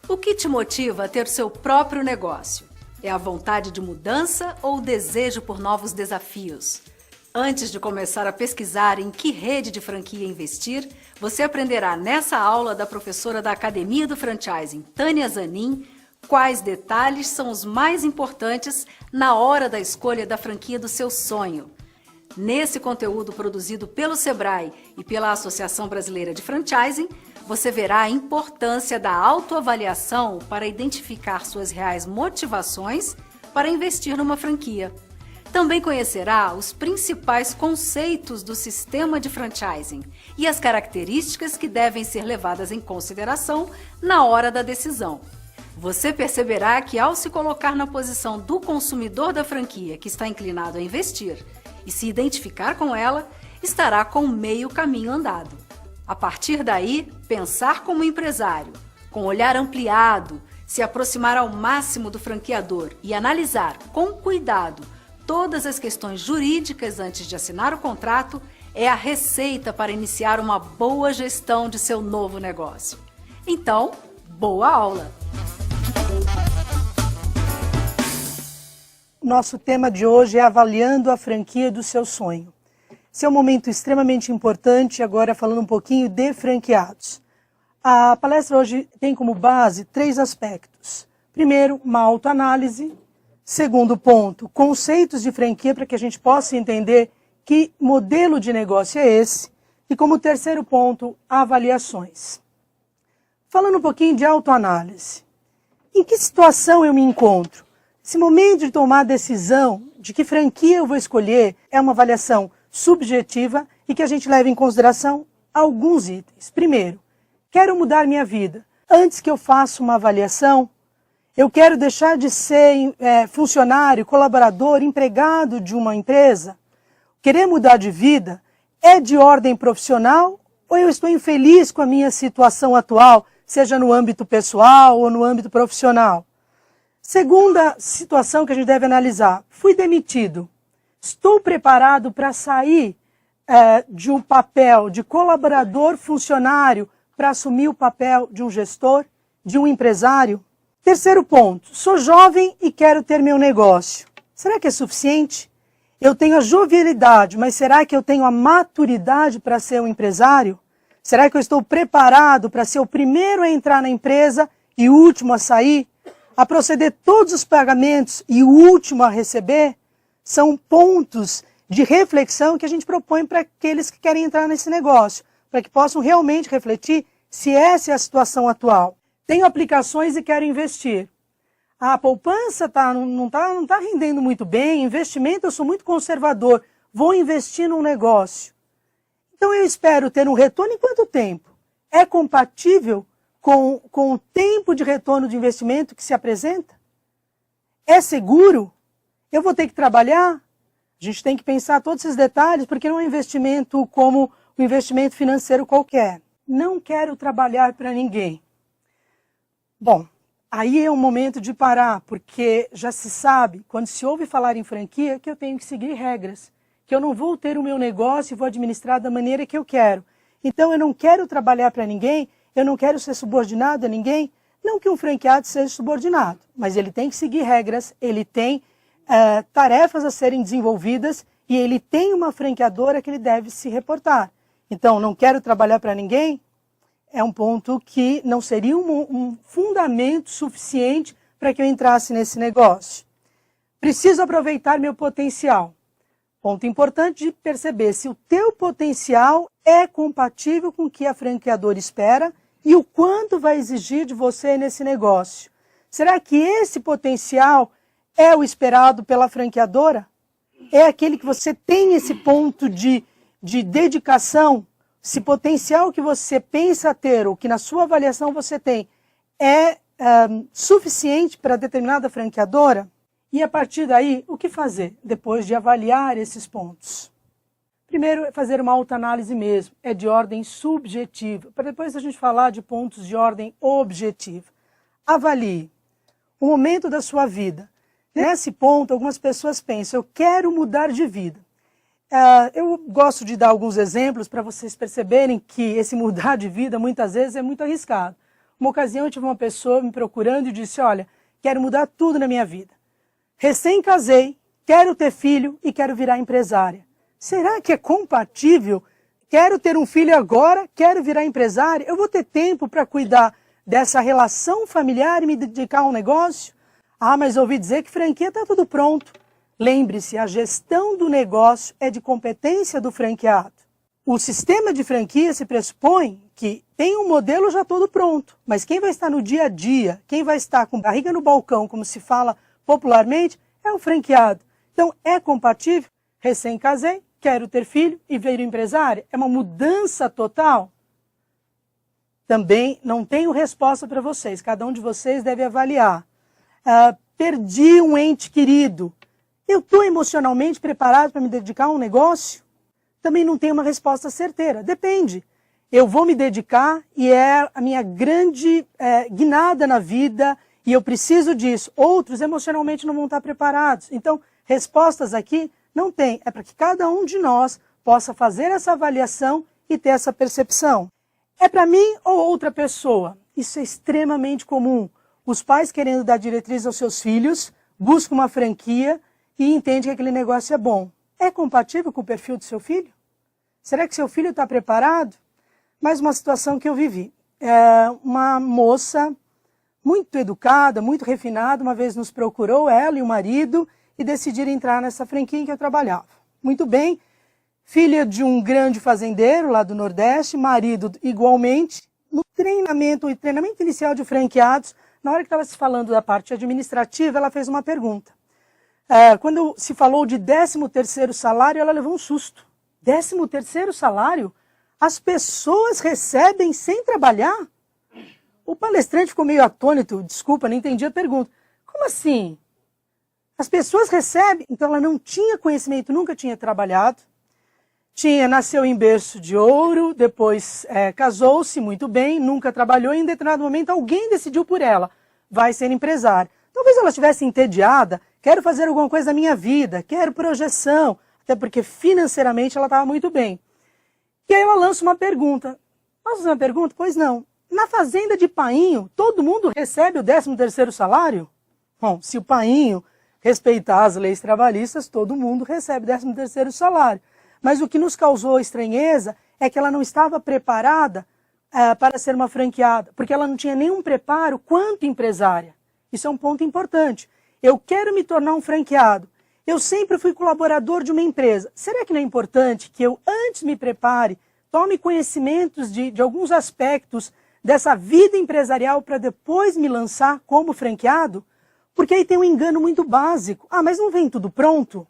O que te motiva a ter seu próprio negócio? É a vontade de mudança ou o desejo por novos desafios? Antes de começar a pesquisar em que rede de franquia investir, você aprenderá nessa aula da professora da Academia do Franchising, Tânia Zanin, quais detalhes são os mais importantes na hora da escolha da franquia do seu sonho. Nesse conteúdo produzido pelo Sebrae e pela Associação Brasileira de Franchising, você verá a importância da autoavaliação para identificar suas reais motivações para investir numa franquia. Também conhecerá os principais conceitos do sistema de franchising e as características que devem ser levadas em consideração na hora da decisão. Você perceberá que, ao se colocar na posição do consumidor da franquia que está inclinado a investir e se identificar com ela, estará com meio caminho andado. A partir daí, pensar como empresário, com olhar ampliado, se aproximar ao máximo do franqueador e analisar com cuidado todas as questões jurídicas antes de assinar o contrato é a receita para iniciar uma boa gestão de seu novo negócio. Então, boa aula! Nosso tema de hoje é avaliando a franquia do seu sonho. Esse é um momento extremamente importante, agora falando um pouquinho de franqueados. A palestra hoje tem como base 3 aspectos. Primeiro, uma autoanálise. Segundo ponto, conceitos de franquia para que a gente possa entender que modelo de negócio é esse. E como terceiro ponto, avaliações. Falando um pouquinho de autoanálise. Em que situação eu me encontro? Esse momento de tomar a decisão de que franquia eu vou escolher é uma avaliação subjetiva e que a gente leva em consideração alguns itens. Primeiro, quero mudar minha vida. Antes que eu faça uma avaliação, eu quero deixar de ser funcionário, colaborador, empregado de uma empresa. Querer mudar de vida é de ordem profissional ou eu estou infeliz com a minha situação atual, seja no âmbito pessoal ou no âmbito profissional? Segunda situação que a gente deve analisar. Fui demitido. Estou preparado para sair de um papel de colaborador funcionário para assumir o papel de um gestor, de um empresário? Terceiro ponto. Sou jovem e quero ter meu negócio. Será que é suficiente? Eu tenho a jovialidade, mas será que eu tenho a maturidade para ser um empresário? Será que eu estou preparado para ser o primeiro a entrar na empresa e o último a sair? A proceder todos os pagamentos e o último a receber? São pontos de reflexão que a gente propõe para aqueles que querem entrar nesse negócio, para que possam realmente refletir se essa é a situação atual. Tenho aplicações e quero investir. A poupança não tá rendendo muito bem, investimento eu sou muito conservador, vou investir num negócio. Então eu espero ter um retorno em quanto tempo? É compatível com o tempo de retorno de investimento que se apresenta? É seguro? Eu vou ter que trabalhar? A gente tem que pensar todos esses detalhes, porque não é um investimento como um investimento financeiro qualquer. Não quero trabalhar para ninguém. Bom, aí é um momento de parar, porque já se sabe, quando se ouve falar em franquia, que eu tenho que seguir regras, que eu não vou ter o meu negócio e vou administrar da maneira que eu quero. Então eu não quero trabalhar para ninguém, eu não quero ser subordinado a ninguém. Não que um franqueado seja subordinado, mas ele tem que seguir regras, ele tem tarefas a serem desenvolvidas e ele tem uma franqueadora que ele deve se reportar. Então, não quero trabalhar para ninguém, é um ponto que não seria um fundamento suficiente para que eu entrasse nesse negócio. Preciso aproveitar meu potencial. Ponto importante de perceber se o teu potencial é compatível com o que a franqueadora espera e o quanto vai exigir de você nesse negócio. Será que esse potencial é o esperado pela franqueadora? É aquele que você tem esse ponto de dedicação? Se potencial que você pensa ter, ou que na sua avaliação você tem, é suficiente para determinada franqueadora? E a partir daí, o que fazer depois de avaliar esses pontos? Primeiro, é fazer uma autoanálise mesmo, é de ordem subjetiva, para depois a gente falar de pontos de ordem objetiva. Avalie o momento da sua vida. Nesse ponto, algumas pessoas pensam, eu quero mudar de vida. Eu gosto de dar alguns exemplos para vocês perceberem que esse mudar de vida, muitas vezes, é muito arriscado. Uma ocasião eu tive uma pessoa me procurando e disse, olha, quero mudar tudo na minha vida. Recém-casei, quero ter filho e quero virar empresária. Será que é compatível? Quero ter um filho agora, quero virar empresária. Eu vou ter tempo para cuidar dessa relação familiar e me dedicar a um negócio? Ah, mas ouvi dizer que franquia está tudo pronto. Lembre-se, a gestão do negócio é de competência do franqueado. O sistema de franquia se pressupõe que tem um modelo já todo pronto, mas quem vai estar no dia a dia, quem vai estar com barriga no balcão, como se fala popularmente, é o franqueado. Então, é compatível? Recém-casei, quero ter filho e vir empresária? É uma mudança total? Também não tenho resposta para vocês, cada um de vocês deve avaliar. Perdi um ente querido, eu estou emocionalmente preparado para me dedicar a um negócio? Também não tenho uma resposta certeira, depende. Eu vou me dedicar e é a minha grande guinada na vida e eu preciso disso. Outros emocionalmente não vão estar preparados. Então, respostas aqui não tem. É para que cada um de nós possa fazer essa avaliação e ter essa percepção. É para mim ou outra pessoa? Isso é extremamente comum. Os pais querendo dar diretriz aos seus filhos, buscam uma franquia e entendem que aquele negócio é bom. É compatível com o perfil do seu filho? Será que seu filho está preparado? Mais uma situação que eu vivi. Uma moça muito educada, muito refinada, uma vez nos procurou, ela e o marido, e decidiram entrar nessa franquia em que eu trabalhava. Muito bem, filha de um grande fazendeiro lá do Nordeste, marido igualmente. No treinamento inicial de franqueados, na hora que estava se falando da parte administrativa, ela fez uma pergunta. Quando se falou de 13º salário, ela levou um susto. 13º salário? As pessoas recebem sem trabalhar? O palestrante ficou meio atônito, desculpa, não entendi a pergunta. Como assim? As pessoas recebem? Então ela não tinha conhecimento, nunca tinha trabalhado. Nasceu em berço de ouro, depois casou-se muito bem, nunca trabalhou e em determinado momento alguém decidiu por ela, vai ser empresária. Talvez ela estivesse entediada, quero fazer alguma coisa da minha vida, quero projeção, até porque financeiramente ela estava muito bem. E aí ela lança uma pergunta. Posso fazer uma pergunta? Pois não. Na fazenda de Painho, todo mundo recebe o 13º salário? Bom, se o Painho respeitar as leis trabalhistas, todo mundo recebe 13º salário. Mas o que nos causou estranheza é que ela não estava preparada para ser uma franqueada, porque ela não tinha nenhum preparo quanto empresária. Isso é um ponto importante. Eu quero me tornar um franqueado. Eu sempre fui colaborador de uma empresa. Será que não é importante que eu antes me prepare, tome conhecimentos de alguns aspectos dessa vida empresarial para depois me lançar como franqueado? Porque aí tem um engano muito básico. Ah, mas não vem tudo pronto?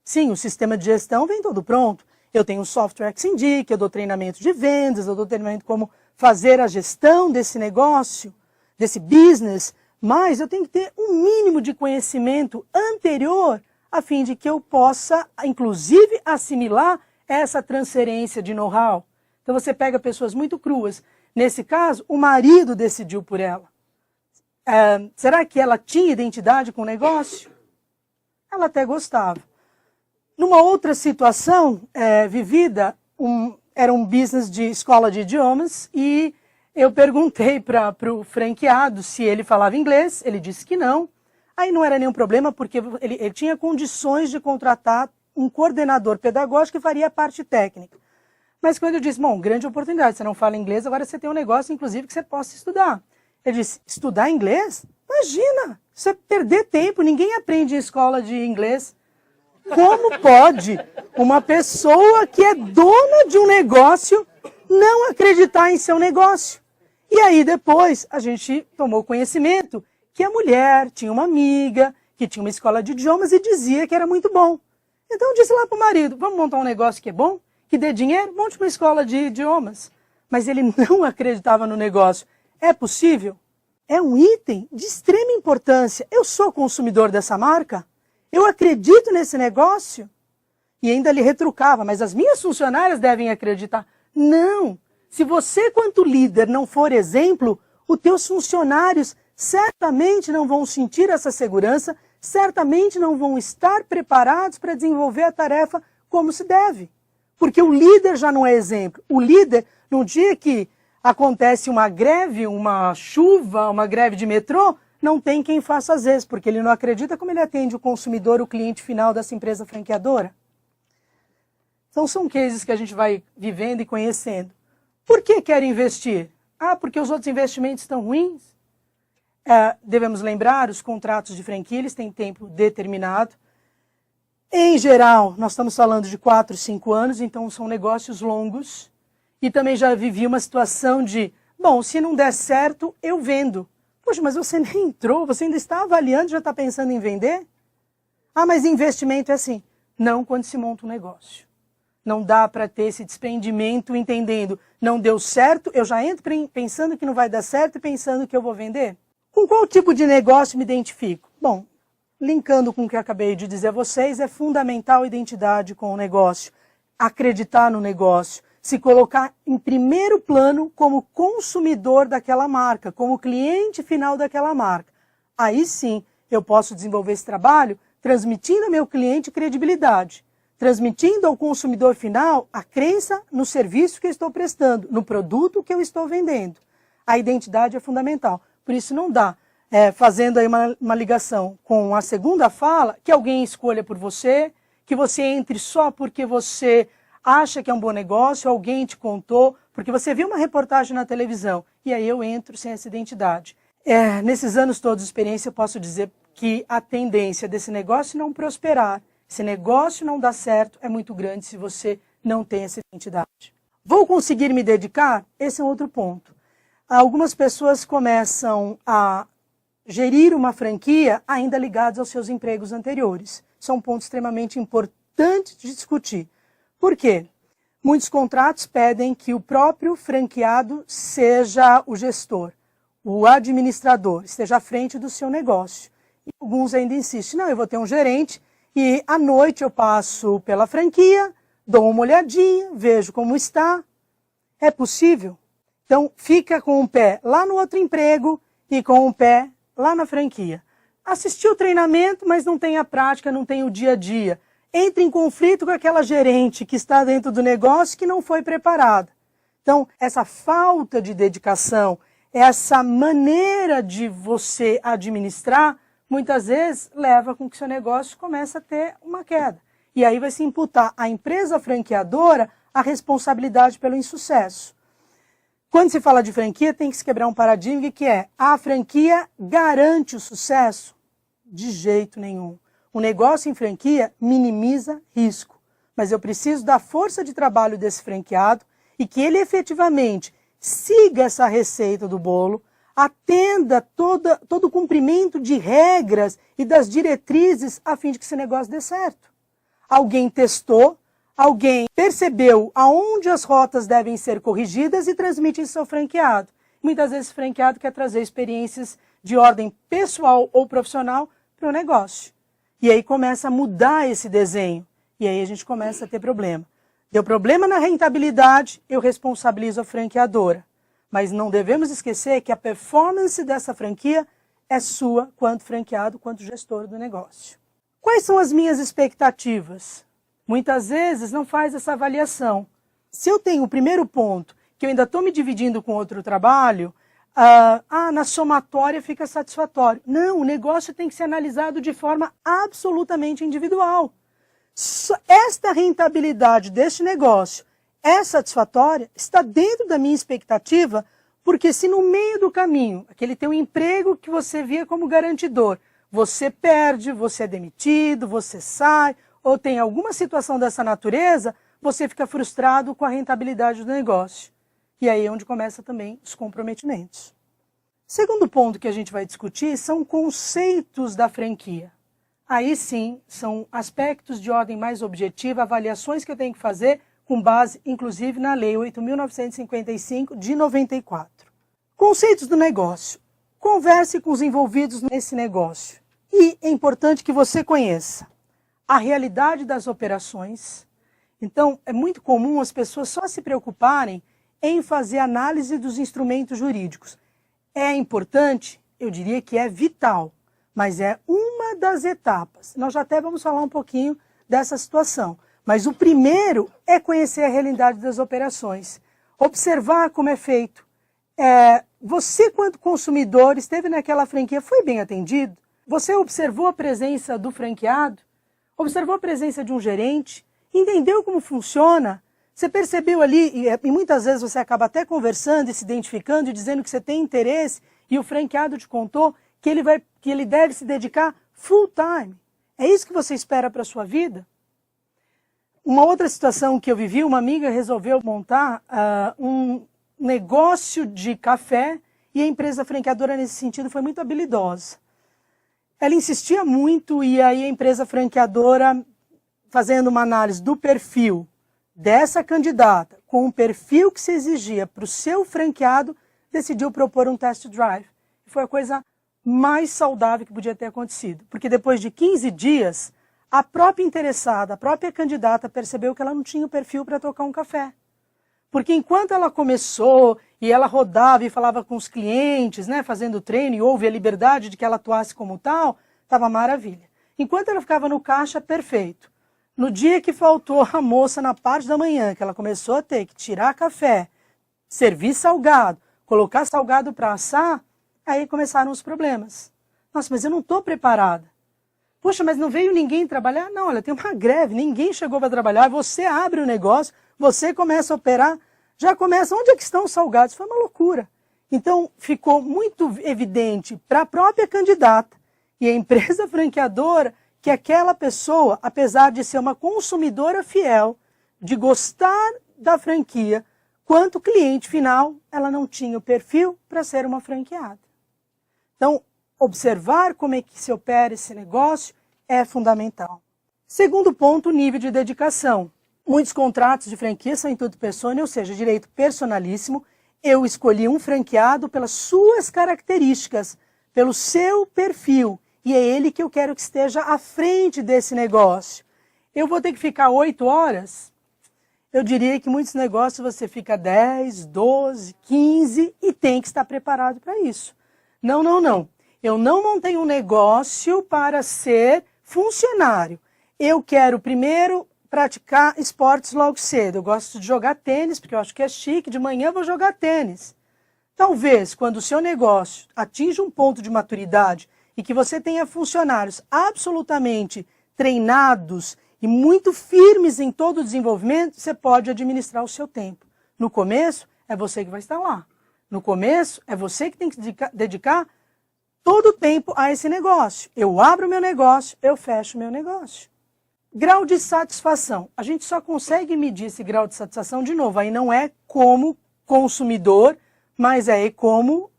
Sim, o sistema de gestão vem todo pronto. Eu tenho um software que se indica, eu dou treinamento de vendas, eu dou treinamento como fazer a gestão desse negócio, desse business, mas eu tenho que ter um mínimo de conhecimento anterior a fim de que eu possa, inclusive, assimilar essa transferência de know-how. Então você pega pessoas muito cruas. Nesse caso, o marido decidiu por ela. Será que ela tinha identidade com o negócio? Ela até gostava. Numa outra situação vivida, era um business de escola de idiomas e eu perguntei para o franqueado se ele falava inglês, ele disse que não. Aí não era nenhum problema porque ele tinha condições de contratar um coordenador pedagógico que faria a parte técnica. Mas quando eu disse, bom, grande oportunidade, você não fala inglês, agora você tem um negócio, inclusive, que você possa estudar. Ele disse, estudar inglês? Imagina, você perder tempo, ninguém aprende em escola de inglês. Como pode uma pessoa que é dona de um negócio não acreditar em seu negócio? E aí depois a gente tomou conhecimento que a mulher tinha uma amiga que tinha uma escola de idiomas e dizia que era muito bom. Então eu disse lá para o marido, vamos montar um negócio que é bom, que dê dinheiro, monte uma escola de idiomas. Mas ele não acreditava no negócio. É possível? É um item de extrema importância. Eu sou consumidor dessa marca? Eu acredito nesse negócio? E ainda lhe retrucava, mas as minhas funcionárias devem acreditar. Não! Se você, quanto líder, não for exemplo, os teus funcionários certamente não vão sentir essa segurança, certamente não vão estar preparados para desenvolver a tarefa como se deve. Porque o líder já não é exemplo. O líder, no dia que acontece uma greve, uma chuva, uma greve de metrô, não tem quem faça às vezes, porque ele não acredita como ele atende o consumidor, o cliente final dessa empresa franqueadora. Então são cases que a gente vai vivendo e conhecendo. Por que quer investir? Porque os outros investimentos estão ruins? Devemos lembrar, os contratos de franquia eles têm tempo determinado. Em geral, nós estamos falando de 4, 5 anos, então são negócios longos. E também já vivi uma situação de, bom, se não der certo, eu vendo. Poxa, mas você nem entrou, você ainda está avaliando, já está pensando em vender? Mas investimento é assim. Não quando se monta um negócio. Não dá para ter esse desprendimento entendendo, não deu certo, eu já entro pensando que não vai dar certo e pensando que eu vou vender? Com qual tipo de negócio me identifico? Bom, linkando com o que eu acabei de dizer a vocês, é fundamental a identidade com o negócio, acreditar no negócio, se colocar em primeiro plano como consumidor daquela marca, como cliente final daquela marca. Aí sim, eu posso desenvolver esse trabalho transmitindo ao meu cliente credibilidade, transmitindo ao consumidor final a crença no serviço que eu estou prestando, no produto que eu estou vendendo. A identidade é fundamental. Por isso não dá, fazendo aí uma ligação com a segunda fala, que alguém escolha por você, que você entre só porque você acha que é um bom negócio, alguém te contou, porque você viu uma reportagem na televisão, e aí eu entro sem essa identidade. Nesses anos todos de experiência, eu posso dizer que a tendência desse negócio não prosperar, esse negócio não dá certo, é muito grande se você não tem essa identidade. Vou conseguir me dedicar? Esse é um outro ponto. Algumas pessoas começam a gerir uma franquia ainda ligadas aos seus empregos anteriores. Isso é um ponto extremamente importante de discutir. Por quê? Muitos contratos pedem que o próprio franqueado seja o gestor, o administrador, esteja à frente do seu negócio. E alguns ainda insistem, não, eu vou ter um gerente e à noite eu passo pela franquia, dou uma olhadinha, vejo como está. É possível? Então, fica com o pé lá no outro emprego e com o pé lá na franquia. Assistiu o treinamento, mas não tem a prática, não tem o dia a dia. Entra em conflito com aquela gerente que está dentro do negócio que não foi preparada. Então, essa falta de dedicação, essa maneira de você administrar, muitas vezes leva com que seu negócio comece a ter uma queda. E aí vai se imputar à empresa franqueadora a responsabilidade pelo insucesso. Quando se fala de franquia, tem que se quebrar um paradigma que é a franquia garante o sucesso? De jeito nenhum. Um negócio em franquia minimiza risco, mas eu preciso da força de trabalho desse franqueado e que ele efetivamente siga essa receita do bolo, atenda todo o cumprimento de regras e das diretrizes a fim de que esse negócio dê certo. Alguém testou, alguém percebeu aonde as rotas devem ser corrigidas e transmite isso ao franqueado. Muitas vezes o franqueado quer trazer experiências de ordem pessoal ou profissional para o negócio. E aí começa a mudar esse desenho. E aí a gente começa a ter problema. Deu problema na rentabilidade, eu responsabilizo a franqueadora. Mas não devemos esquecer que a performance dessa franquia é sua, quanto franqueado, quanto gestor do negócio. Quais são as minhas expectativas? Muitas vezes não faz essa avaliação. Se eu tenho o primeiro ponto, que eu ainda estou me dividindo com outro trabalho, na somatória fica satisfatório. Não, o negócio tem que ser analisado de forma absolutamente individual. Esta rentabilidade deste negócio é satisfatória, está dentro da minha expectativa, porque se no meio do caminho, aquele teu emprego que você via como garantidor, você perde, você é demitido, você sai, ou tem alguma situação dessa natureza, você fica frustrado com a rentabilidade do negócio. E aí é onde começa também os comprometimentos. Segundo ponto que a gente vai discutir são conceitos da franquia. Aí sim, são aspectos de ordem mais objetiva, avaliações que eu tenho que fazer com base, inclusive, na Lei 8.955 de 94. Conceitos do negócio. Converse com os envolvidos nesse negócio. E é importante que você conheça a realidade das operações. Então, é muito comum as pessoas só se preocuparem em fazer análise dos instrumentos jurídicos. É importante, eu diria que é vital, mas é uma das etapas. Nós já até vamos falar um pouquinho dessa situação. Mas o primeiro é conhecer a realidade das operações, observar como é feito, Você, quanto consumidor, esteve naquela franquia, foi bem atendido? Você observou a presença do franqueado? Observou a presença de um gerente? Entendeu como funciona? Você percebeu ali, e muitas vezes você acaba até conversando e se identificando e dizendo que você tem interesse, e o franqueado te contou que ele deve se dedicar full time. É isso que você espera para a sua vida? Uma outra situação que eu vivi, uma amiga resolveu montar um negócio de café e a empresa franqueadora nesse sentido foi muito habilidosa. Ela insistia muito e aí a empresa franqueadora, fazendo uma análise do perfil dessa candidata com o perfil que se exigia para o seu franqueado, decidiu propor um test drive. Foi a coisa mais saudável que podia ter acontecido, porque depois de 15 dias, a própria interessada, a própria candidata percebeu que ela não tinha o perfil para tocar um café. Porque enquanto ela começou e ela rodava e falava com os clientes, né, fazendo treino e houve a liberdade de que ela atuasse como tal, estava maravilha. Enquanto ela ficava no caixa, perfeito. No dia que faltou a moça na parte da manhã, que ela começou a ter que tirar café, servir salgado, colocar salgado para assar, aí começaram os problemas. Nossa, mas eu não estou preparada. Poxa, mas não veio ninguém trabalhar? Não, olha, tem uma greve, ninguém chegou para trabalhar, você abre o negócio, você começa a operar, já começa, onde é que estão os salgados? Foi uma loucura. Então, ficou muito evidente para a própria candidata e a empresa franqueadora que aquela pessoa, apesar de ser uma consumidora fiel, de gostar da franquia, quanto cliente final, ela não tinha o perfil para ser uma franqueada. Então, observar como é que se opera esse negócio é fundamental. Segundo ponto, o nível de dedicação. Muitos contratos de franquia são em tudo persona, ou seja, direito personalíssimo. Eu escolhi um franqueado pelas suas características, pelo seu perfil, e é ele que eu quero que esteja à frente desse negócio. Eu vou ter que ficar 8 horas? Eu diria que muitos negócios você fica 10, 12, 15 e tem que estar preparado para isso. Não, não, não. Eu não montei um negócio para ser funcionário. Eu quero primeiro praticar esportes logo cedo. Eu gosto de jogar tênis, porque eu acho que é chique. De manhã eu vou jogar tênis. Talvez, quando o seu negócio atinja um ponto de maturidade e que você tenha funcionários absolutamente treinados e muito firmes em todo o desenvolvimento, você pode administrar o seu tempo. No começo, é você que vai estar lá. No começo, é você que tem que dedicar todo o tempo a esse negócio. Eu abro meu negócio, eu fecho meu negócio. Grau de satisfação. A gente só consegue medir esse grau de satisfação, de novo, aí não é como consumidor, mas é como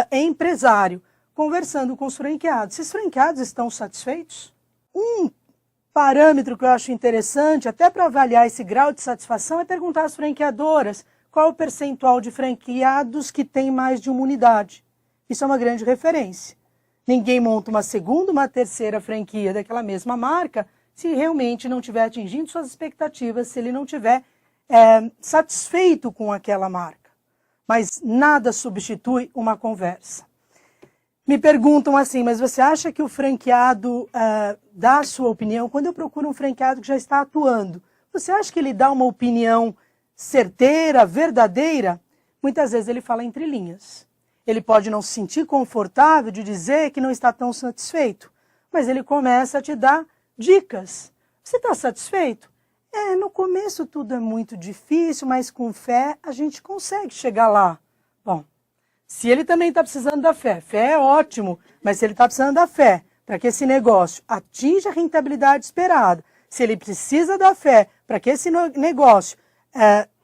empresário, conversando com os franqueados. Se os franqueados estão satisfeitos? Um parâmetro que eu acho interessante, até para avaliar esse grau de satisfação, é perguntar às franqueadoras qual o percentual de franqueados que tem mais de uma unidade. Isso é uma grande referência. Ninguém monta uma segunda, uma terceira franquia daquela mesma marca se realmente não estiver atingindo suas expectativas, se ele não estiver satisfeito com aquela marca. Mas nada substitui uma conversa. Me perguntam assim, mas você acha que o franqueado dá a sua opinião? Quando eu procuro um franqueado que já está atuando, você acha que ele dá uma opinião certeira, verdadeira? Muitas vezes ele fala entre linhas. Ele pode não se sentir confortável de dizer que não está tão satisfeito, mas ele começa a te dar dicas. Você está satisfeito? No começo tudo é muito difícil, mas com fé a gente consegue chegar lá. Bom, se ele também está precisando da fé é ótimo, mas se ele está precisando da fé para que esse negócio atinja a rentabilidade esperada, se ele precisa da fé para que esse negócio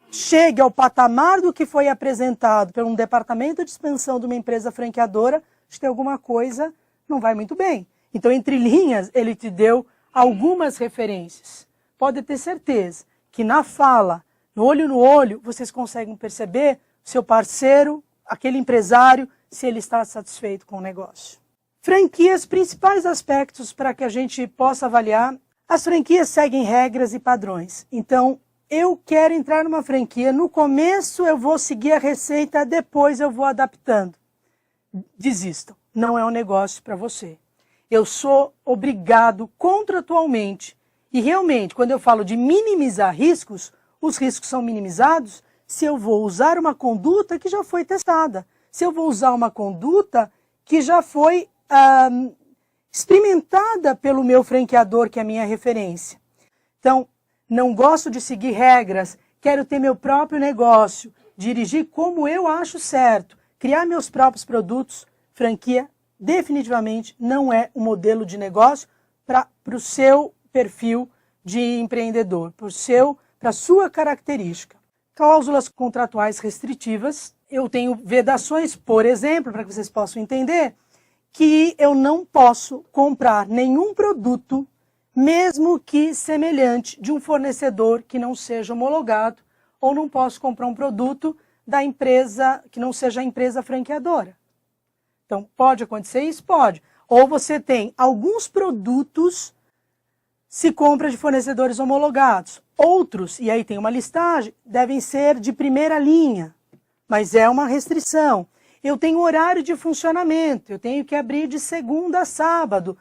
chegue ao patamar do que foi apresentado por um departamento de expansão de uma empresa franqueadora, acho que tem alguma coisa não vai muito bem. Então, entre linhas, ele te deu algumas referências. Pode ter certeza que na fala, no olho, vocês conseguem perceber seu parceiro, aquele empresário, se ele está satisfeito com o negócio. Franquias, principais aspectos para que a gente possa avaliar. As franquias seguem regras e padrões. Então, eu quero entrar numa franquia, no começo eu vou seguir a receita, depois eu vou adaptando. Desistam, não é um negócio para você. Eu sou obrigado contratualmente, e realmente, quando eu falo de minimizar riscos, os riscos são minimizados se eu vou usar uma conduta que já foi testada, se eu vou usar uma conduta que já foi experimentada pelo meu franqueador, que é a minha referência. Então, não gosto de seguir regras, quero ter meu próprio negócio, dirigir como eu acho certo, criar meus próprios produtos. Franquia definitivamente não é um modelo de negócio para o seu perfil de empreendedor, para a sua característica. Cláusulas contratuais restritivas, eu tenho vedações, por exemplo, para que vocês possam entender, que eu não posso comprar nenhum produto, mesmo que semelhante, de um fornecedor que não seja homologado, ou não posso comprar um produto da empresa que não seja a empresa franqueadora. Então, pode acontecer isso? Pode. Ou você tem alguns produtos, se compra de fornecedores homologados. Outros, e aí tem uma listagem, devem ser de primeira linha, mas é uma restrição. Eu tenho horário de funcionamento, eu tenho que abrir de segunda a sábado.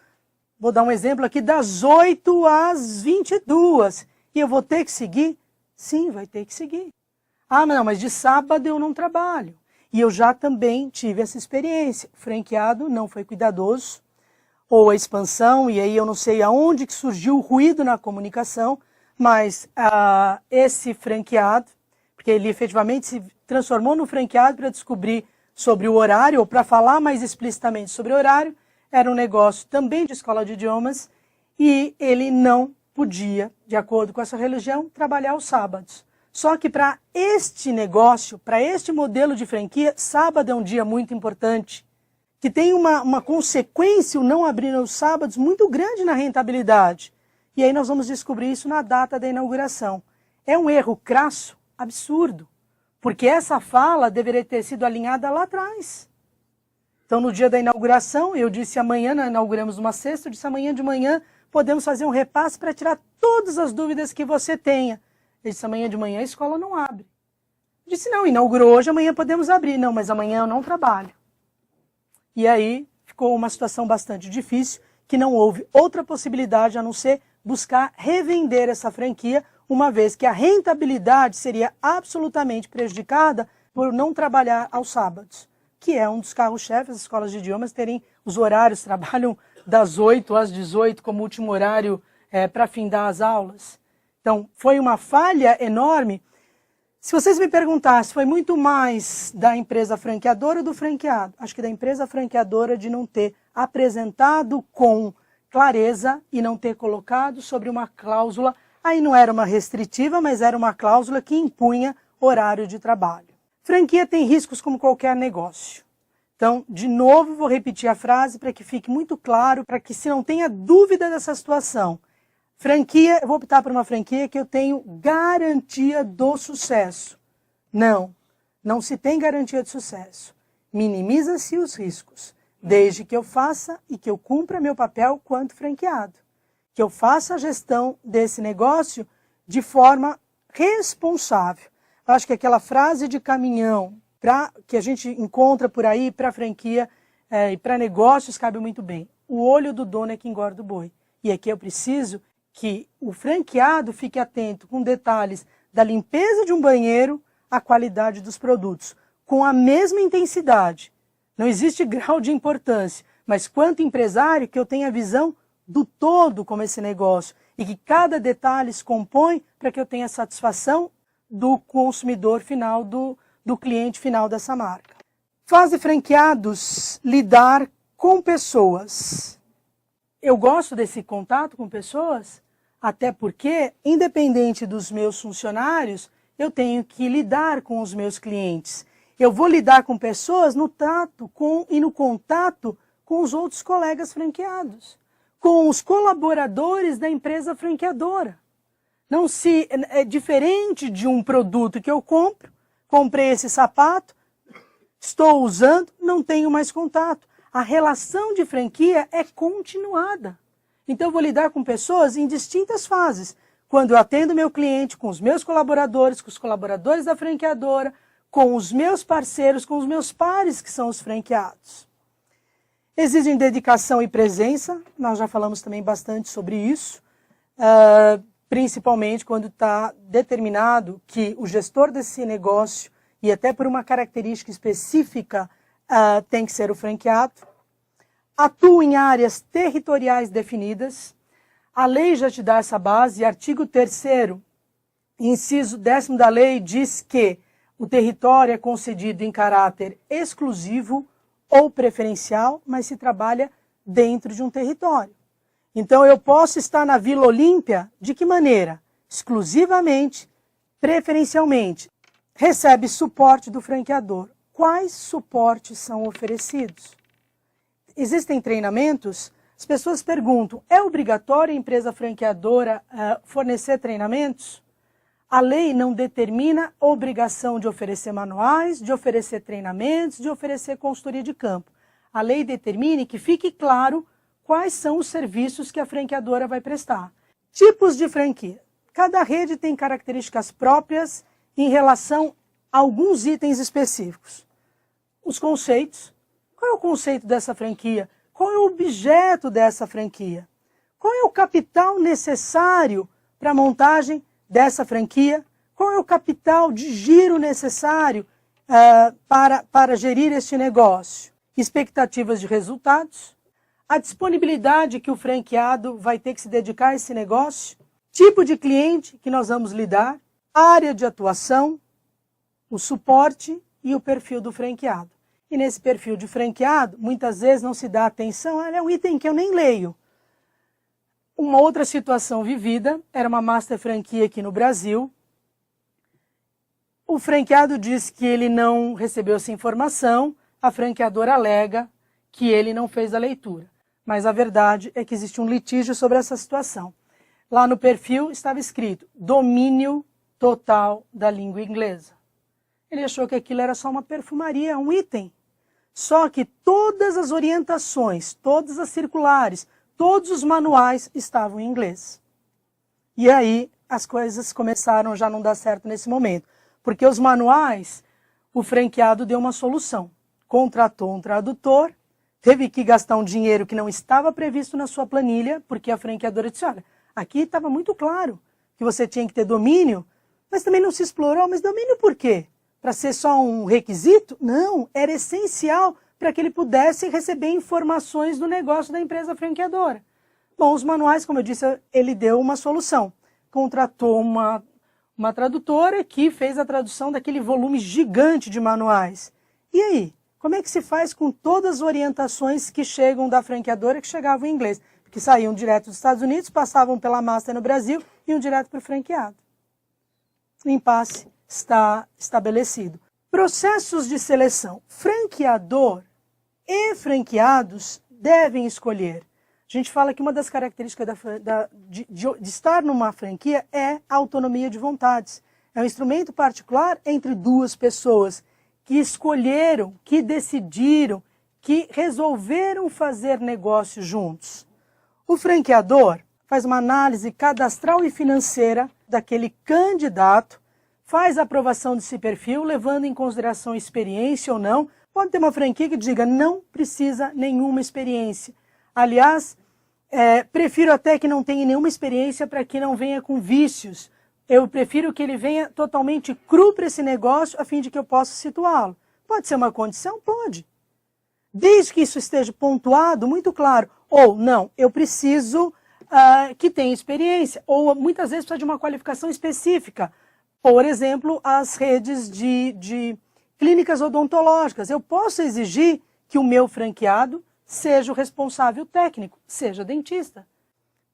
Vou dar um exemplo aqui, das 8 às 22. E eu vou ter que seguir? Sim, vai ter que seguir. Ah, não, mas de sábado eu não trabalho. E eu já também tive essa experiência. O franqueado não foi cuidadoso, ou a expansão, e aí eu não sei aonde que surgiu o ruído na comunicação, mas esse franqueado, porque ele efetivamente se transformou no franqueado para descobrir sobre o horário, ou para falar mais explicitamente sobre o horário, era um negócio também de escola de idiomas, e ele não podia, de acordo com essa religião, trabalhar aos sábados. Só que para este negócio, para este modelo de franquia, sábado é um dia muito importante, que tem uma consequência, o não abrir aos sábados, muito grande na rentabilidade. E aí nós vamos descobrir isso na data da inauguração. É um erro crasso, absurdo, porque essa fala deveria ter sido alinhada lá atrás. Então, no dia da inauguração, eu disse amanhã, nós inauguramos uma sexta, eu disse amanhã de manhã podemos fazer um repasse para tirar todas as dúvidas que você tenha. Ele disse, amanhã de manhã a escola não abre. Eu disse, não, inaugurou hoje, amanhã podemos abrir. Não, mas amanhã eu não trabalho. E aí ficou uma situação bastante difícil, que não houve outra possibilidade a não ser buscar revender essa franquia, uma vez que a rentabilidade seria absolutamente prejudicada por não trabalhar aos sábados, que é um dos carros-chefes das escolas de idiomas terem os horários, trabalham das 8 às 18 como último horário para findar as aulas. Então, foi uma falha enorme. Se vocês me perguntassem, foi muito mais da empresa franqueadora ou do franqueado? Acho que da empresa franqueadora de não ter apresentado com clareza e não ter colocado sobre uma cláusula, aí não era uma restritiva, mas era uma cláusula que impunha horário de trabalho. Franquia tem riscos como qualquer negócio. Então, de novo, vou repetir a frase para que fique muito claro, para que se não tenha dúvida dessa situação. Franquia, eu vou optar por uma franquia que eu tenho garantia do sucesso. Não, não se tem garantia de sucesso. Minimiza-se os riscos, desde que eu faça e que eu cumpra meu papel quanto franqueado. Que eu faça a gestão desse negócio de forma responsável. Eu acho que aquela frase de caminhão que a gente encontra por aí para franquia e para negócios cabe muito bem. O olho do dono é que engorda o boi. E aqui eu preciso que o franqueado fique atento com detalhes da limpeza de um banheiro à qualidade dos produtos, com a mesma intensidade. Não existe grau de importância, mas quanto empresário que eu tenha a visão do todo como esse negócio e que cada detalhe se compõe para que eu tenha satisfação do consumidor final, do cliente final dessa marca. Fase franqueados, lidar com pessoas. Eu gosto desse contato com pessoas, até porque, independente dos meus funcionários, eu tenho que lidar com os meus clientes. Eu vou lidar com pessoas no tato e no contato com os outros colegas franqueados, com os colaboradores da empresa franqueadora. Não se é diferente de um produto que eu compro, comprei esse sapato, estou usando, não tenho mais contato. A relação de franquia é continuada. Então eu vou lidar com pessoas em distintas fases. Quando eu atendo meu cliente, com os meus colaboradores, com os colaboradores da franqueadora, com os meus parceiros, com os meus pares que são os franqueados. Exigem dedicação e presença, nós já falamos também bastante sobre isso. principalmente quando está determinado que o gestor desse negócio, e até por uma característica específica, tem que ser o franqueado, atua em áreas territoriais definidas. A lei já te dá essa base, artigo 3º, inciso 10º da lei, diz que o território é concedido em caráter exclusivo ou preferencial, mas se trabalha dentro de um território. Então, eu posso estar na Vila Olímpia, de que maneira? Exclusivamente, preferencialmente. Recebe suporte do franqueador. Quais suportes são oferecidos? Existem treinamentos? As pessoas perguntam, é obrigatório a empresa franqueadora fornecer treinamentos? A lei não determina a obrigação de oferecer manuais, de oferecer treinamentos, de oferecer consultoria de campo. A lei determina que fique claro quais são os serviços que a franqueadora vai prestar. Tipos de franquia. Cada rede tem características próprias em relação a alguns itens específicos. Os conceitos. Qual é o conceito dessa franquia? Qual é o objeto dessa franquia? Qual é o capital necessário para a montagem dessa franquia? Qual é o capital de giro necessário para gerir este negócio? Expectativas de resultados. A disponibilidade que o franqueado vai ter que se dedicar a esse negócio, tipo de cliente que nós vamos lidar, área de atuação, o suporte e o perfil do franqueado. E nesse perfil de franqueado, muitas vezes não se dá atenção, é um item que eu nem leio. Uma outra situação vivida, era uma master franquia aqui no Brasil. O franqueado diz que ele não recebeu essa informação, a franqueadora alega que ele não fez a leitura. Mas a verdade é que existe um litígio sobre essa situação. Lá no perfil estava escrito domínio total da língua inglesa. Ele achou que aquilo era só uma perfumaria, um item. Só que todas as orientações, todas as circulares, todos os manuais estavam em inglês. E aí as coisas começaram já a não dar certo nesse momento. Porque os manuais, o franqueado deu uma solução. Contratou um tradutor, teve que gastar um dinheiro que não estava previsto na sua planilha, porque a franqueadora disse, olha, aqui estava muito claro que você tinha que ter domínio, mas também não se explorou. Mas domínio por quê? Para ser só um requisito? Não, era essencial para que ele pudesse receber informações do negócio da empresa franqueadora. Bom, os manuais, como eu disse, ele deu uma solução. Contratou uma tradutora que fez a tradução daquele volume gigante de manuais. E aí? Como é que se faz com todas as orientações que chegam da franqueadora, que chegavam em inglês? Porque saíam direto dos Estados Unidos, passavam pela master no Brasil e iam direto para o franqueado. O impasse está estabelecido. Processos de seleção. Franqueador e franqueados devem escolher. A gente fala que uma das características de estar numa franquia é a autonomia de vontades. É um instrumento particular entre duas pessoas que escolheram, que decidiram, que resolveram fazer negócio juntos. O franqueador faz uma análise cadastral e financeira daquele candidato, faz a aprovação desse perfil, levando em consideração experiência ou não. Pode ter uma franquia que diga, não precisa nenhuma experiência. Aliás, prefiro até que não tenha nenhuma experiência para que não venha com vícios. Eu prefiro que ele venha totalmente cru para esse negócio, a fim de que eu possa situá-lo. Pode ser uma condição? Pode. Desde que isso esteja pontuado, muito claro. Ou, não, eu preciso que tenha experiência. Ou, muitas vezes, precisa de uma qualificação específica. Por exemplo, as redes de clínicas odontológicas. Eu posso exigir que o meu franqueado seja o responsável técnico, seja dentista.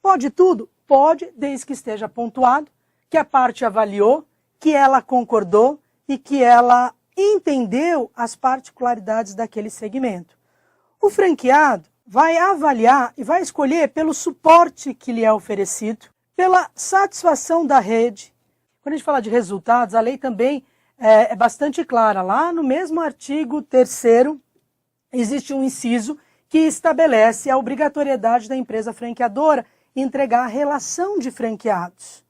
Pode tudo? Pode, desde que esteja pontuado, que a parte avaliou, que ela concordou e que ela entendeu as particularidades daquele segmento. O franqueado vai avaliar e vai escolher pelo suporte que lhe é oferecido, pela satisfação da rede. Quando a gente fala de resultados, a lei também é bastante clara. Lá no mesmo artigo 3º, existe um inciso que estabelece a obrigatoriedade da empresa franqueadora entregar a relação de franqueados.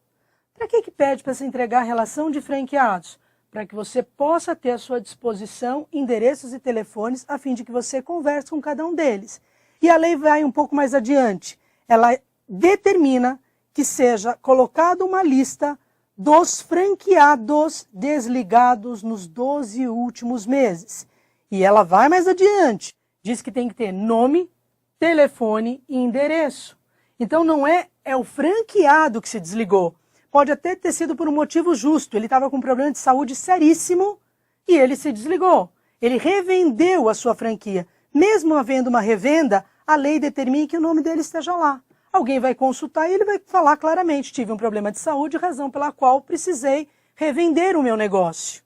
Para que pede para se entregar a relação de franqueados? Para que você possa ter à sua disposição endereços e telefones a fim de que você converse com cada um deles. E a lei vai um pouco mais adiante. Ela determina que seja colocada uma lista dos franqueados desligados nos 12 últimos meses. E ela vai mais adiante, diz que tem que ter nome, telefone e endereço. Então não é o franqueado que se desligou. Pode até ter sido por um motivo justo, ele estava com um problema de saúde seríssimo e ele se desligou. Ele revendeu a sua franquia. Mesmo havendo uma revenda, a lei determina que o nome dele esteja lá. Alguém vai consultar e ele vai falar claramente, tive um problema de saúde, razão pela qual precisei revender o meu negócio.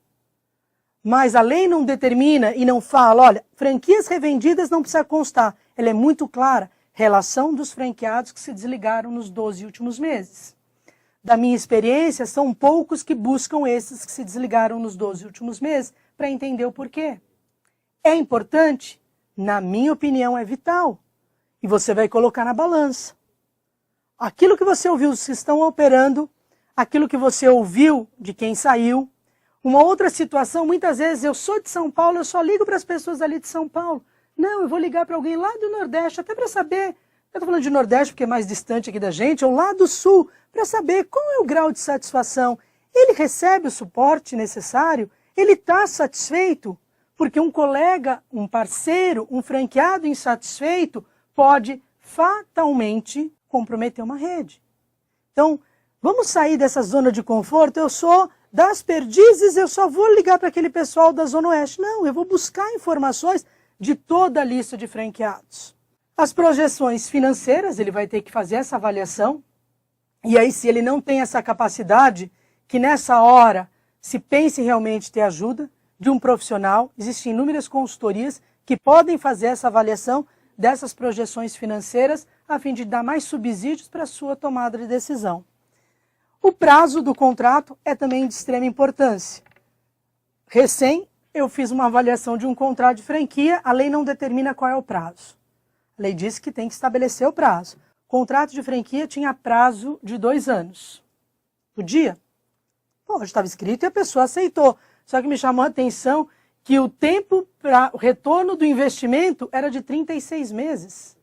Mas a lei não determina e não fala, olha, franquias revendidas não precisa constar. Ela é muito clara, relação dos franqueados que se desligaram nos 12 últimos meses. Da minha experiência, são poucos que buscam esses que se desligaram nos 12 últimos meses para entender o porquê. É importante? Na minha opinião, é vital. E você vai colocar na balança. Aquilo que você ouviu dos que estão operando, aquilo que você ouviu de quem saiu. Uma outra situação, muitas vezes, eu sou de São Paulo, eu só ligo para as pessoas ali de São Paulo. Não, eu vou ligar para alguém lá do Nordeste, até para saber, eu estou falando de Nordeste porque é mais distante aqui da gente, ou lá do Sul, para saber qual é o grau de satisfação. Ele recebe o suporte necessário? Ele está satisfeito? Porque um colega, um parceiro, um franqueado insatisfeito pode fatalmente comprometer uma rede. Então, vamos sair dessa zona de conforto. Eu sou das Perdizes, eu só vou ligar para aquele pessoal da Zona Oeste. Não, eu vou buscar informações de toda a lista de franqueados. As projeções financeiras, ele vai ter que fazer essa avaliação. E aí, se ele não tem essa capacidade, que nessa hora se pense realmente ter ajuda de um profissional. Existem inúmeras consultorias que podem fazer essa avaliação dessas projeções financeiras a fim de dar mais subsídios para a sua tomada de decisão. O prazo do contrato é também de extrema importância. Recém, eu fiz uma avaliação de um contrato de franquia, a lei não determina qual é o prazo. A lei diz que tem que estabelecer o prazo. O contrato de franquia tinha prazo de 2 anos. Podia? Pô, estava escrito e a pessoa aceitou. Só que me chamou a atenção que o tempo para o retorno do investimento era de 36 meses.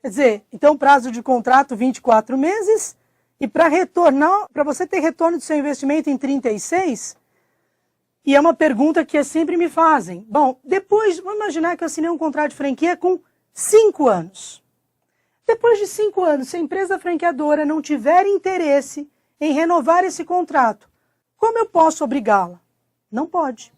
Quer dizer, então prazo de contrato 24 meses e para retornar, para você ter retorno do seu investimento em 36, e é uma pergunta que sempre me fazem. Bom, depois, vamos imaginar que eu assinei um contrato de franquia com 5 anos. Depois de 5 anos, se a empresa franqueadora não tiver interesse em renovar esse contrato, como eu posso obrigá-la? Não pode.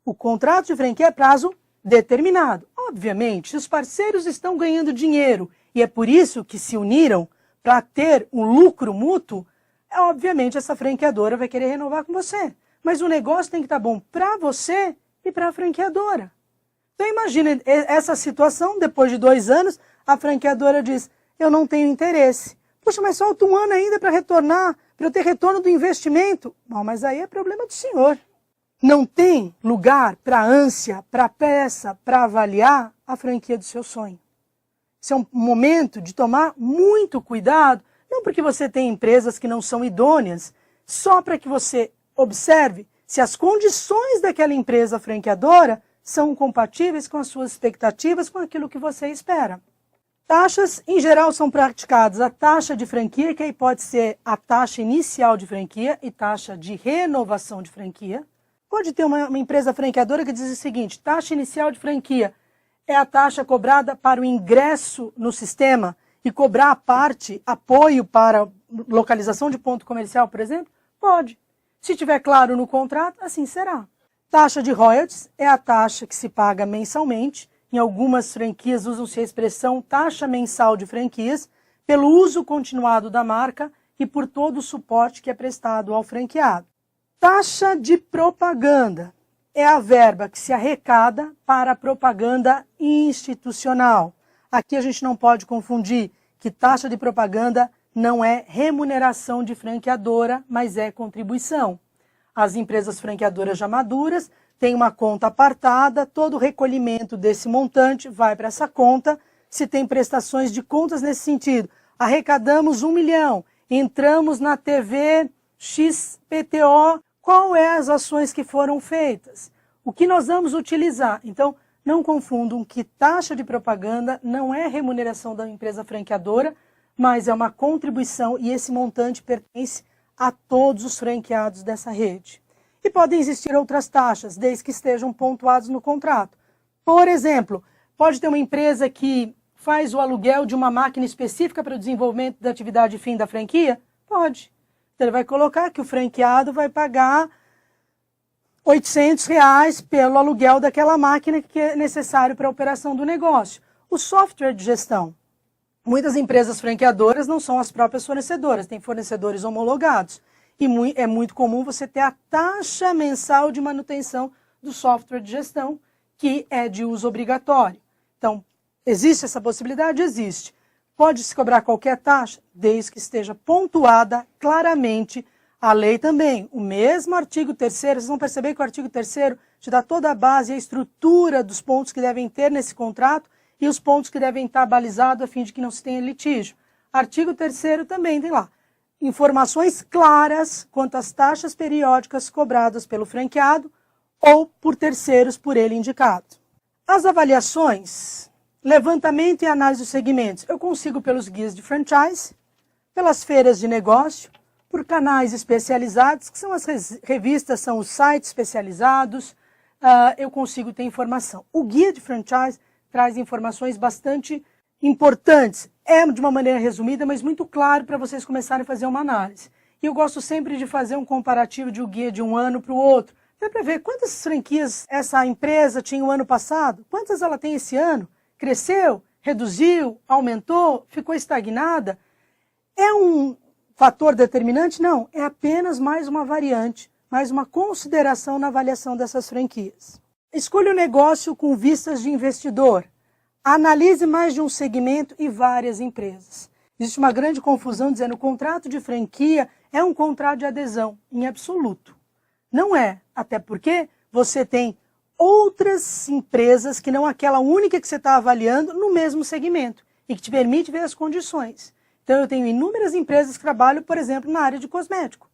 O contrato de franquia é prazo determinado. Obviamente, se os parceiros estão ganhando dinheiro e é por isso que se uniram para ter um lucro mútuo, obviamente essa franqueadora vai querer renovar com você. Mas o negócio tem que estar bom para você e para a franqueadora. Então imagine essa situação, depois de 2 anos, a franqueadora diz, eu não tenho interesse. Poxa, mas falta 1 ano ainda para retornar, para eu ter retorno do investimento. Bom, mas aí é problema do senhor. Não tem lugar para ânsia, para pressa, para avaliar a franquia do seu sonho. Esse é um momento de tomar muito cuidado, não porque você tem empresas que não são idôneas, só para que você observe se as condições daquela empresa franqueadora são compatíveis com as suas expectativas, com aquilo que você espera. Taxas, em geral, são praticadas a taxa de franquia, que aí pode ser a taxa inicial de franquia e taxa de renovação de franquia. Pode ter uma empresa franqueadora que diz o seguinte, taxa inicial de franquia é a taxa cobrada para o ingresso no sistema e cobrar a parte, apoio para localização de ponto comercial, por exemplo? Pode. Se tiver claro no contrato, assim será. Taxa de royalties é a taxa que se paga mensalmente. Em algumas franquias usam-se a expressão taxa mensal de franquias pelo uso continuado da marca e por todo o suporte que é prestado ao franqueado. Taxa de propaganda é a verba que se arrecada para a propaganda institucional. Aqui a gente não pode confundir que taxa de propaganda não é remuneração de franqueadora, mas é contribuição. As empresas franqueadoras já maduras têm uma conta apartada, todo o recolhimento desse montante vai para essa conta. Se tem prestações de contas nesse sentido, arrecadamos 1 milhão, entramos na TV XPTO, qual é as ações que foram feitas? O que nós vamos utilizar? Então, não confundam que taxa de propaganda não é remuneração da empresa franqueadora, mas é uma contribuição e esse montante pertence a todos os franqueados dessa rede. E podem existir outras taxas, desde que estejam pontuados no contrato. Por exemplo, pode ter uma empresa que faz o aluguel de uma máquina específica para o desenvolvimento da atividade fim da franquia? Pode. Então ele vai colocar que o franqueado vai pagar R$800 pelo aluguel daquela máquina que é necessário para a operação do negócio. O software de gestão. Muitas empresas franqueadoras não são as próprias fornecedoras, tem fornecedores homologados. E é muito comum você ter a taxa mensal de manutenção do software de gestão, que é de uso obrigatório. Então, existe essa possibilidade? Existe. Pode-se cobrar qualquer taxa, desde que esteja pontuada claramente a lei também. O mesmo artigo 3º, vocês vão perceber que o artigo 3º te dá toda a base e a estrutura dos pontos que devem ter nesse contrato e os pontos que devem estar balizados a fim de que não se tenha litígio. Artigo 3º também tem lá informações claras quanto às taxas periódicas cobradas pelo franqueado ou por terceiros por ele indicado. As avaliações, levantamento e análise dos segmentos, eu consigo pelos guias de franchise, pelas feiras de negócio, por canais especializados, que são as revistas, são os sites especializados, eu consigo ter informação. O guia de franchise traz informações bastante importantes. É de uma maneira resumida, mas muito claro para vocês começarem a fazer uma análise. E eu gosto sempre de fazer um comparativo de um guia de um ano para o outro, até para ver quantas franquias essa empresa tinha o ano passado, quantas ela tem esse ano, cresceu, reduziu, aumentou, ficou estagnada. É um fator determinante? Não, é apenas mais uma variante, mais uma consideração na avaliação dessas franquias. Escolha o negócio com vistas de investidor. Analise mais de um segmento e várias empresas. Existe uma grande confusão dizendo que o contrato de franquia é um contrato de adesão, em absoluto. Não é, até porque você tem outras empresas que não aquela única que você está avaliando no mesmo segmento e que te permite ver as condições. Então eu tenho inúmeras empresas que trabalham, por exemplo, na área de cosmético.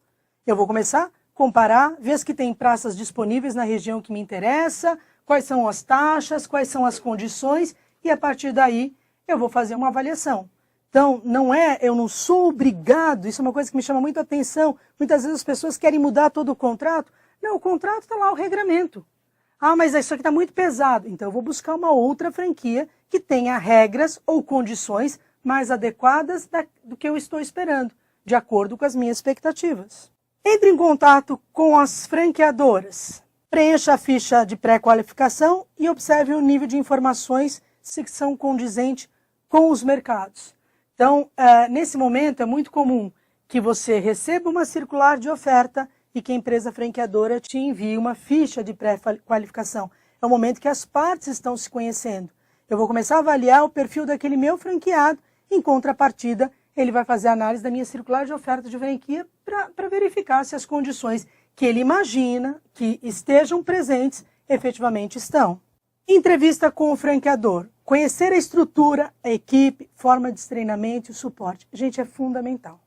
Eu vou começar a comparar, ver as que têm praças disponíveis na região que me interessa, quais são as taxas, quais são as condições, e a partir daí eu vou fazer uma avaliação. Então, eu não sou obrigado, isso é uma coisa que me chama muito a atenção. Muitas vezes as pessoas querem mudar todo o contrato. Não, o contrato está lá, o regramento. Ah, mas isso aqui está muito pesado. Então eu vou buscar uma outra franquia que tenha regras ou condições mais adequadas do que eu estou esperando, de acordo com as minhas expectativas. Entre em contato com as franqueadoras. Preencha a ficha de pré-qualificação e observe o nível de informações se são condizentes com os mercados. Então, nesse momento, é muito comum que você receba uma circular de oferta e que a empresa franqueadora te envie uma ficha de pré-qualificação. É o momento que as partes estão se conhecendo. Eu vou começar a avaliar o perfil daquele meu franqueado, em contrapartida, ele vai fazer a análise da minha circular de oferta de franquia para verificar se as condições que ele imagina que estejam presentes, efetivamente estão. Entrevista com o franqueador. Conhecer a estrutura, a equipe, forma de treinamento e o suporte. Gente, é fundamental.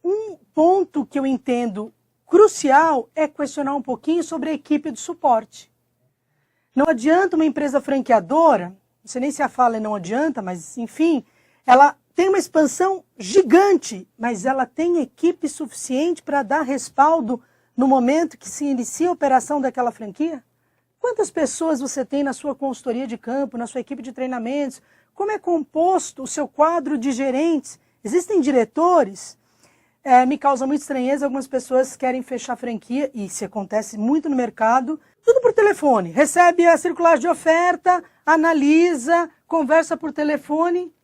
Um ponto que eu entendo crucial é questionar um pouquinho sobre a equipe de suporte. Não adianta uma empresa franqueadora, não sei nem se a fala não adianta, mas enfim, ela tem uma expansão gigante, mas ela tem equipe suficiente para dar respaldo no momento que se inicia a operação daquela franquia? Quantas pessoas você tem na sua consultoria de campo, na sua equipe de treinamentos? Como é composto o seu quadro de gerentes? Existem diretores? Me causa muita estranheza, algumas pessoas querem fechar franquia, e isso acontece muito no mercado, tudo por telefone. Recebe a circular de oferta, analisa, conversa por telefone.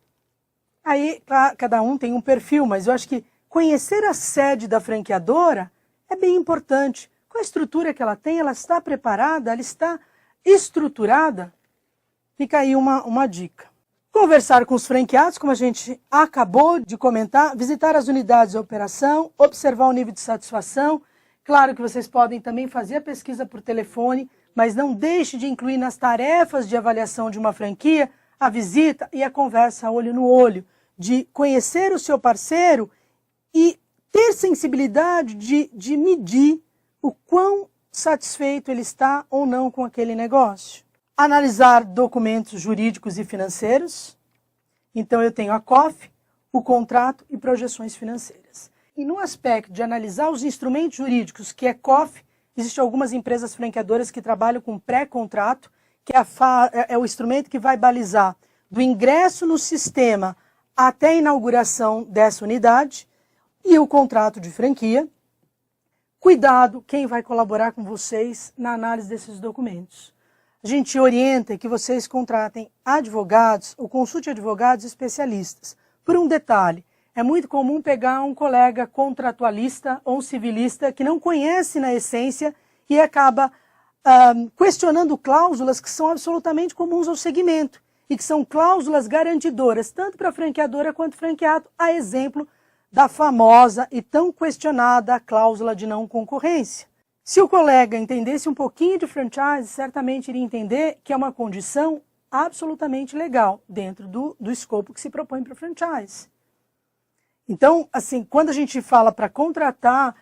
Aí, cada um tem um perfil, mas eu acho que conhecer a sede da franqueadora é bem importante. Qual a estrutura que ela tem? Ela está preparada? Ela está estruturada? Fica aí uma dica. Conversar com os franqueados, como a gente acabou de comentar, visitar as unidades de operação, observar o nível de satisfação. Claro que vocês podem também fazer a pesquisa por telefone, mas não deixe de incluir nas tarefas de avaliação de uma franquia a visita e a conversa olho no olho, de conhecer o seu parceiro e ter sensibilidade de medir o quão satisfeito ele está ou não com aquele negócio. Analisar documentos jurídicos e financeiros. Então eu tenho a COF, o contrato e projeções financeiras. E no aspecto de analisar os instrumentos jurídicos, que é COF, existem algumas empresas franqueadoras que trabalham com pré-contrato, que é o instrumento que vai balizar do ingresso no sistema até a inauguração dessa unidade, e o contrato de franquia. Cuidado quem vai colaborar com vocês na análise desses documentos. A gente orienta que vocês contratem advogados ou consulte advogados especialistas. Por um detalhe, é muito comum pegar um colega contratualista ou um civilista que não conhece na essência e acaba questionando cláusulas que são absolutamente comuns ao segmento e que são cláusulas garantidoras, tanto para a franqueadora quanto franqueado, a exemplo da famosa e tão questionada cláusula de não concorrência. Se o colega entendesse um pouquinho de franchise, certamente iria entender que é uma condição absolutamente legal dentro do escopo que se propõe para o franchise. Então, assim, quando a gente fala para contratar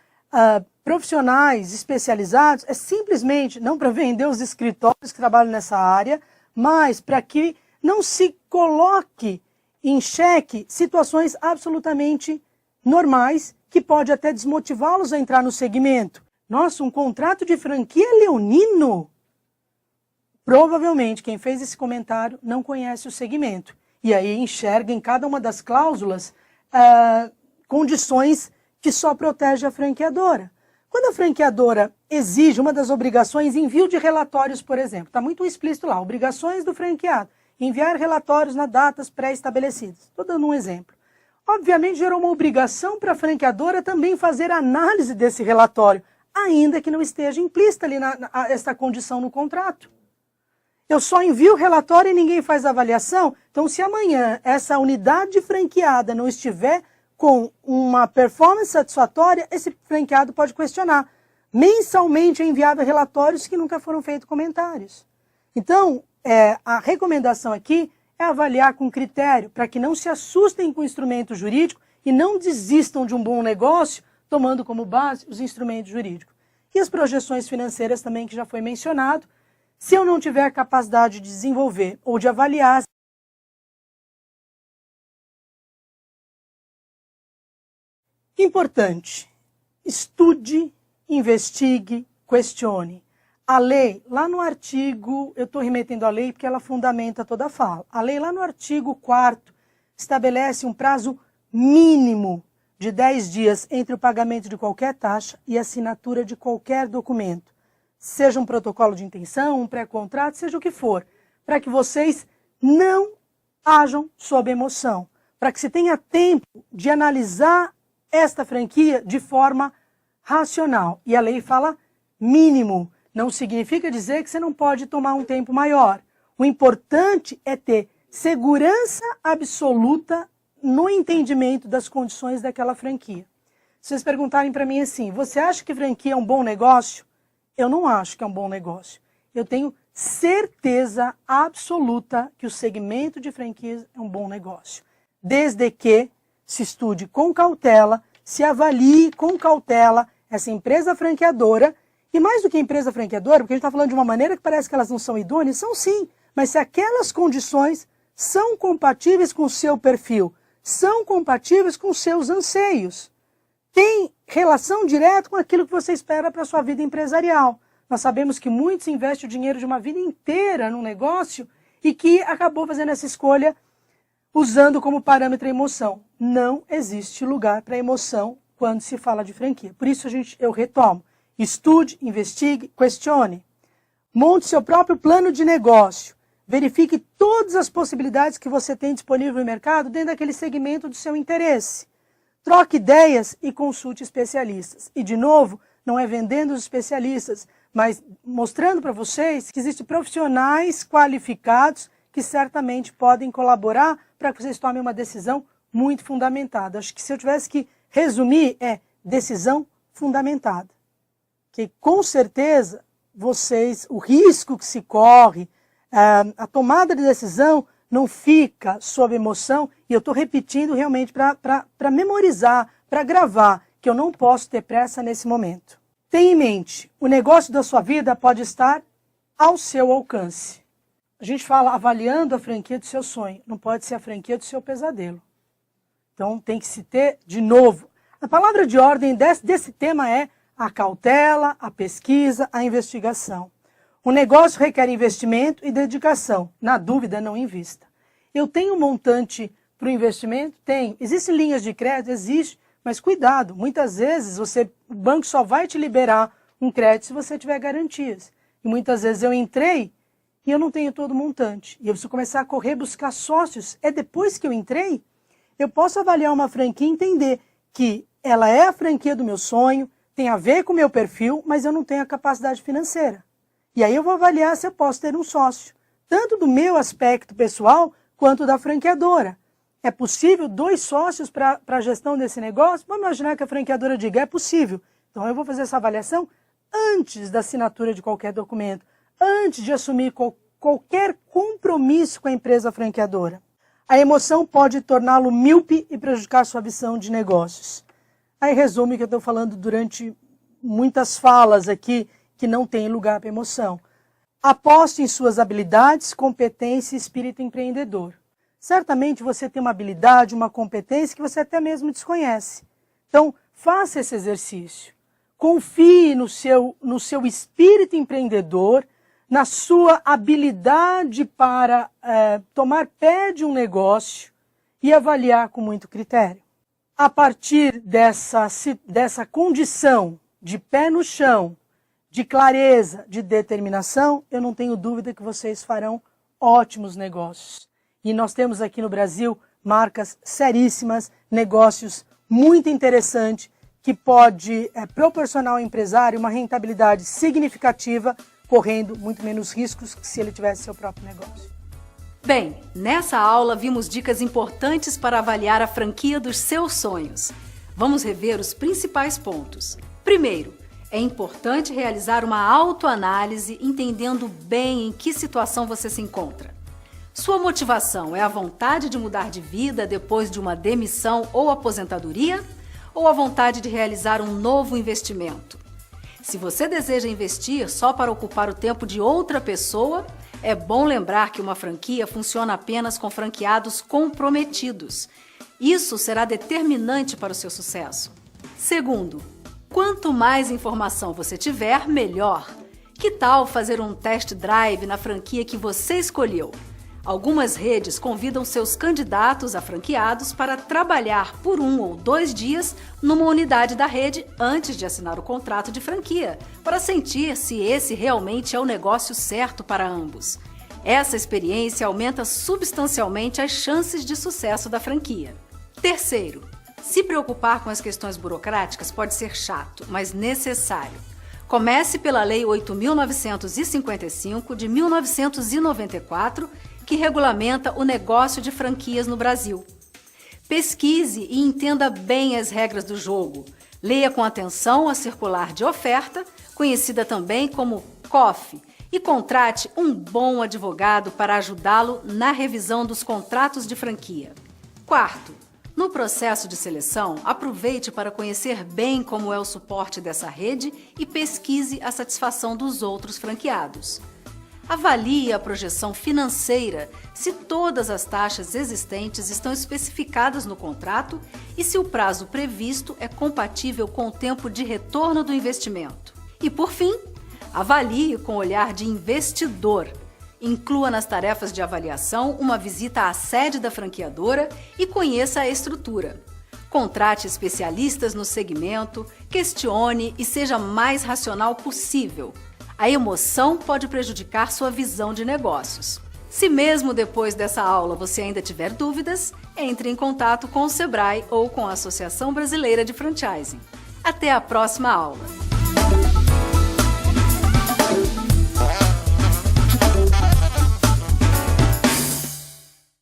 profissionais especializados, é simplesmente não para vender os escritórios que trabalham nessa área, mas para que não se coloque em xeque situações absolutamente normais que pode até desmotivá-los a entrar no segmento. Nossa, um contrato de franquia leonino? Provavelmente quem fez esse comentário não conhece o segmento. E aí enxerga em cada uma das cláusulas condições que só protegem a franqueadora. Quando a franqueadora exige uma das obrigações, envio de relatórios, por exemplo, está muito explícito lá, obrigações do franqueado, enviar relatórios nas datas pré-estabelecidas. Estou dando um exemplo. Obviamente gerou uma obrigação para a franqueadora também fazer análise desse relatório, ainda que não esteja implícita ali essa condição no contrato. Eu só envio o relatório e ninguém faz avaliação. Então, se amanhã essa unidade franqueada não estiver com uma performance satisfatória, esse franqueado pode questionar. Mensalmente é enviado relatórios que nunca foram feitos comentários. Então, a recomendação aqui é avaliar com critério para que não se assustem com o instrumento jurídico e não desistam de um bom negócio tomando como base os instrumentos jurídicos. E as projeções financeiras também, que já foi mencionado. Se eu não tiver a capacidade de desenvolver ou de avaliar... Importante, estude, investigue, questione. A lei, lá no artigo, eu estou remetendo à lei porque ela fundamenta toda a fala. A lei lá no artigo 4º estabelece um prazo mínimo de 10 dias entre o pagamento de qualquer taxa e a assinatura de qualquer documento. Seja um protocolo de intenção, um pré-contrato, seja o que for, para que vocês não ajam sob emoção, para que se tenha tempo de analisar esta franquia de forma racional. E a lei fala mínimo, não significa dizer que você não pode tomar um tempo maior. O importante é ter segurança absoluta no entendimento das condições daquela franquia. Se vocês perguntarem para mim assim, você acha que franquia é um bom negócio? Eu não acho que é um bom negócio. Eu tenho certeza absoluta que o segmento de franquias é um bom negócio. Desde que se estude com cautela, se avalie com cautela essa empresa franqueadora, e mais do que empresa franqueadora, porque a gente está falando de uma maneira que parece que elas não são idôneas, são sim, mas se aquelas condições são compatíveis com o seu perfil, são compatíveis com os seus anseios, tem relação direta com aquilo que você espera para a sua vida empresarial. Nós sabemos que muitos investem o dinheiro de uma vida inteira num negócio e que acabou fazendo essa escolha usando como parâmetro a emoção. Não existe lugar para emoção quando se fala de franquia. Por isso eu retomo. Estude, investigue, questione. Monte seu próprio plano de negócio. Verifique todas as possibilidades que você tem disponível no mercado dentro daquele segmento do seu interesse. Troque ideias e consulte especialistas. E, de novo, não é vendendo os especialistas, mas mostrando para vocês que existem profissionais qualificados que certamente podem colaborar para que vocês tomem uma decisão muito fundamentada. Acho que se eu tivesse que resumir, é decisão fundamentada. Que com certeza o risco que se corre, a tomada de decisão não fica sob emoção, e eu estou repetindo realmente para memorizar, para gravar, que eu não posso ter pressa nesse momento. Tenha em mente, o negócio da sua vida pode estar ao seu alcance. A gente fala avaliando a franquia do seu sonho, não pode ser a franquia do seu pesadelo. Então, Então tem que se ter, de novo, a palavra de ordem desse tema é a cautela, a pesquisa, a investigação. O negócio requer investimento e dedicação. Na dúvida, não invista. Eu tenho um montante para o investimento? Tenho. Existem linhas de crédito? Existe. Mas cuidado, muitas vezes o banco só vai te liberar um crédito se você tiver garantias. E muitas vezes eu entrei e eu não tenho todo o montante. E eu preciso começar a correr, buscar sócios. É depois que eu entrei, eu posso avaliar uma franquia e entender que ela é a franquia do meu sonho, tem a ver com o meu perfil, mas eu não tenho a capacidade financeira. E aí eu vou avaliar se eu posso ter um sócio, tanto do meu aspecto pessoal, quanto da franqueadora. É possível 2 sócios para a gestão desse negócio? Vamos imaginar que a franqueadora diga, é possível. Então eu vou fazer essa avaliação antes da assinatura de qualquer documento, antes de assumir qualquer compromisso com a empresa franqueadora. A emoção pode torná-lo míope e prejudicar sua visão de negócios. Aí resume que eu estou falando durante muitas falas aqui, que não tem lugar para emoção. Aposte em suas habilidades, competência e espírito empreendedor. Certamente você tem uma habilidade, uma competência que você até mesmo desconhece. Então, faça esse exercício. Confie no seu espírito empreendedor, na sua habilidade para tomar pé de um negócio e avaliar com muito critério. A partir dessa condição de pé no chão, de clareza, de determinação, eu não tenho dúvida que vocês farão ótimos negócios. E nós temos aqui no Brasil marcas seríssimas, negócios muito interessantes, que pode proporcionar ao empresário uma rentabilidade significativa, correndo muito menos riscos que se ele tivesse seu próprio negócio. Bem, nessa aula vimos dicas importantes para avaliar a franquia dos seus sonhos. Vamos rever os principais pontos. Primeiro, é importante realizar uma autoanálise entendendo bem em que situação você se encontra. Sua motivação é a vontade de mudar de vida depois de uma demissão ou aposentadoria? Ou a vontade de realizar um novo investimento? Se você deseja investir só para ocupar o tempo de outra pessoa, é bom lembrar que uma franquia funciona apenas com franqueados comprometidos. Isso será determinante para o seu sucesso. Segundo, quanto mais informação você tiver, melhor. Que tal fazer um test drive na franquia que você escolheu? Algumas redes convidam seus candidatos a franqueados para trabalhar por 1 ou 2 dias numa unidade da rede antes de assinar o contrato de franquia, para sentir se esse realmente é o negócio certo para ambos. Essa experiência aumenta substancialmente as chances de sucesso da franquia. Terceiro, se preocupar com as questões burocráticas pode ser chato, mas necessário. Comece pela Lei 8.955 de 1994, que regulamenta o negócio de franquias no Brasil. Pesquise e entenda bem as regras do jogo. Leia com atenção a circular de oferta, conhecida também como COF, e contrate um bom advogado para ajudá-lo na revisão dos contratos de franquia. Quarto, no processo de seleção, aproveite para conhecer bem como é o suporte dessa rede e pesquise a satisfação dos outros franqueados. Avalie a projeção financeira, se todas as taxas existentes estão especificadas no contrato e se o prazo previsto é compatível com o tempo de retorno do investimento. E, por fim, avalie com olhar de investidor. Inclua nas tarefas de avaliação uma visita à sede da franqueadora e conheça a estrutura. Contrate especialistas no segmento, questione e seja mais racional possível. A emoção pode prejudicar sua visão de negócios. Se mesmo depois dessa aula você ainda tiver dúvidas, entre em contato com o Sebrae ou com a Associação Brasileira de Franchising. Até a próxima aula!